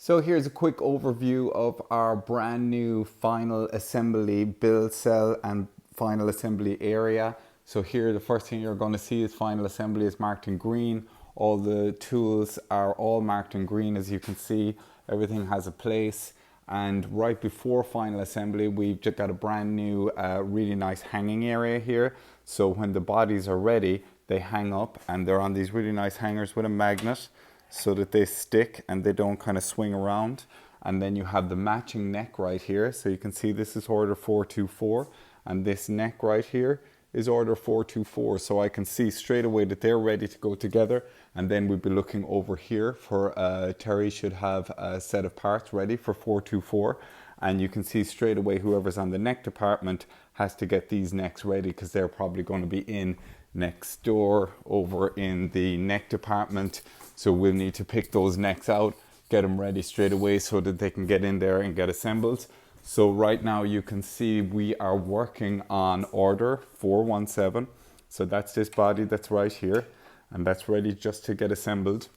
So here's a quick overview of our brand new final assembly build cell and final assembly area. So here the first thing you're going to see is final assembly is marked in green. All the tools are all marked in green, as you can see. Everything has a place. And right before final assembly, we've just got a brand new really nice hanging area here. So when the bodies are ready, they hang up and they're on these really nice hangers with a magnet, so that they stick and they don't kind of swing around. And then you have the matching neck right here. So you can see this is order 424 and this neck right here is order 424. So I can see straight away that they're ready to go together. And then we'd be looking over here for Terry should have a set of parts ready for 424. And you can see straight away whoever's on the neck department has to get these necks ready, because they're probably going to be in next door over in the neck department. So we'll need to pick those necks out, get them ready straight away so that they can get in there and get assembled. So right now you can see we are working on order 417. So that's this body that's right here, and that's ready just to get assembled.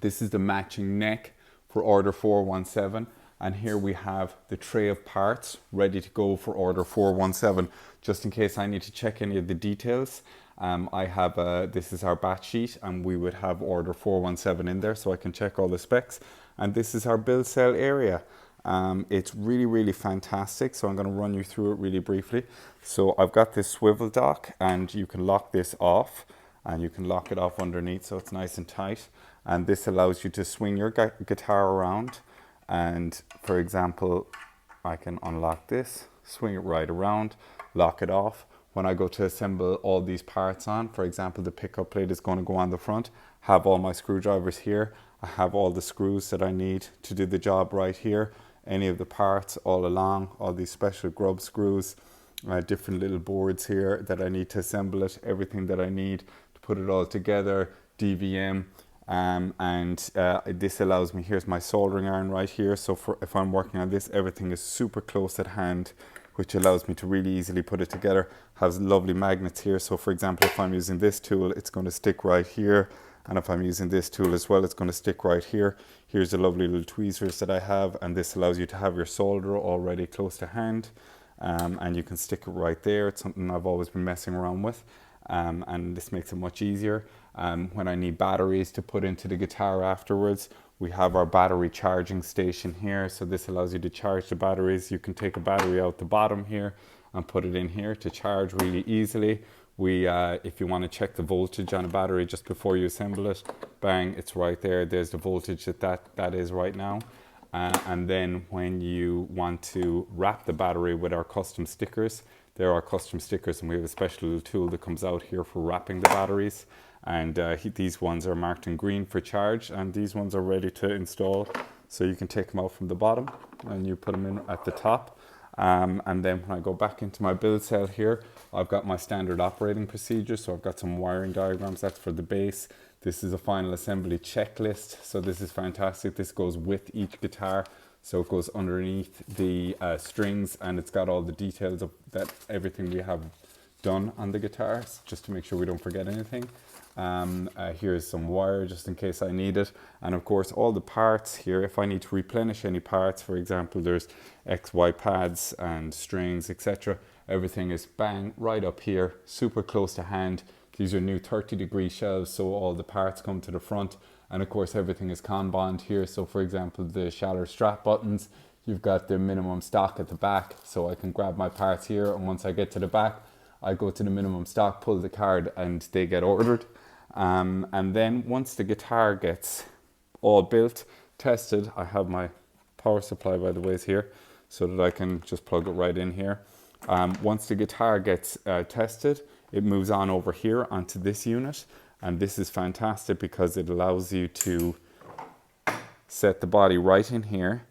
This is the matching neck for order 417. And here we have the tray of parts ready to go for order 417. Just in case I need to check any of the details, I have this is our batch sheet, and we would have order 417 in there so I can check all the specs. And this is our build cell area. It's really fantastic, so I'm going to run you through it really briefly. So I've got this swivel dock, and you can lock this off, and you can lock it off underneath so it's nice and tight. And this allows you to swing your guitar around. And for example, I can unlock this, swing it right around, lock it off. When I go to assemble all these parts on, for example, the pickup plate is going to go on the front, have all my screwdrivers here. I have all the screws that I need to do the job right here. Any of the parts all along, all these special grub screws, different little boards here that I need to assemble it, everything that I need to put it all together, DVM. This allows me, here's my soldering iron right here. So if I'm working on this, everything is super close at hand, which allows me to really easily put it together. Has lovely magnets here. So for example, if I'm using this tool, it's going to stick right here. And if I'm using this tool as well, it's going to stick right here. Here's the lovely little tweezers that I have. And this allows you to have your solder already close to hand. And you can stick it right there. It's something I've always been messing around with. And this makes it much easier. When I need batteries to put into the guitar afterwards, we have our battery charging station here. So this allows you to charge the batteries. You can take a battery out the bottom here and put it in here to charge really easily. If you want to check the voltage on a battery just before you assemble it, bang, it's right there. There's the voltage that is right now. And then when you want to wrap the battery with our custom stickers, there are custom stickers, and we have a special little tool that comes out here for wrapping the batteries. And these ones are marked in green for charge, and these ones are ready to install. So you can take them out from the bottom and you put them in at the top. And then when I go back into my build cell here, I've got my standard operating procedure. So I've got some wiring diagrams, that's for the base. This is a final assembly checklist. So this is fantastic. This goes with each guitar. So it goes underneath the strings, and it's got all the details of everything we have done on the guitars, just to make sure we don't forget anything. Here's some wire just in case I need it. And of course, all the parts here, if I need to replenish any parts, for example, there's XY pads and strings, etc. Everything is bang right up here, super close to hand. These are new 30-degree shelves, so all the parts come to the front. And of course, everything is Kanban here. So for example, the shallow strap buttons, you've got the minimum stock at the back. So I can grab my parts here, and once I get to the back, I go to the minimum stock, pull the card, and they get ordered. And then once the guitar gets all built, tested, I have my power supply, by the way, is here, so that I can just plug it right in here. Once the guitar gets tested, it moves on over here onto this unit. And this is fantastic because it allows you to set the body right in here.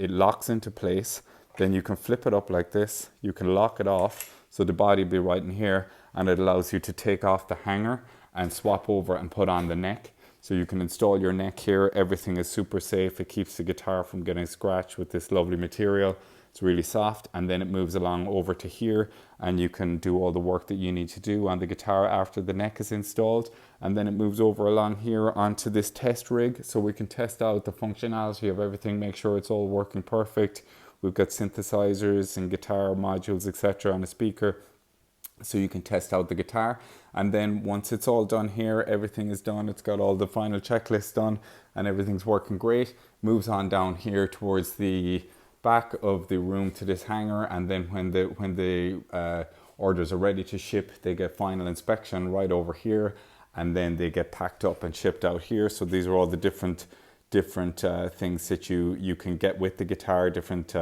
It locks into place. Then you can flip it up like this. You can lock it off, so the body will be right in here. And it allows you to take off the hanger and swap over and put on the neck. So you can install your neck here. Everything is super safe. It keeps the guitar from getting scratched with this lovely material. It's really soft, and then it moves along over to here, and you can do all the work that you need to do on the guitar after the neck is installed. And then it moves over along here onto this test rig, so we can test out the functionality of everything, make sure it's all working perfect. We've got synthesizers and guitar modules, etc. on a speaker, so you can test out the guitar. And then once it's all done here, everything is done, it's got all the final checklists done, and everything's working great, moves on down here towards the back of the room to this hanger. And then when the orders are ready to ship, they get final inspection right over here, and then they get packed up and shipped out here. So these are all the different things that you can get with the guitar, different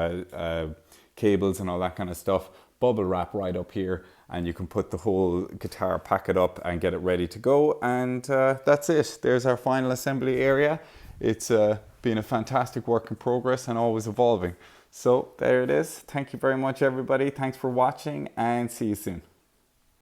cables and all that kind of stuff. Bubble wrap right up here, and you can put the whole guitar, pack it up and get it ready to go. And that's it. There's our final assembly area. It's been a fantastic work in progress and always evolving. So there it is. Thank you very much, everybody. Thanks for watching, and see you soon.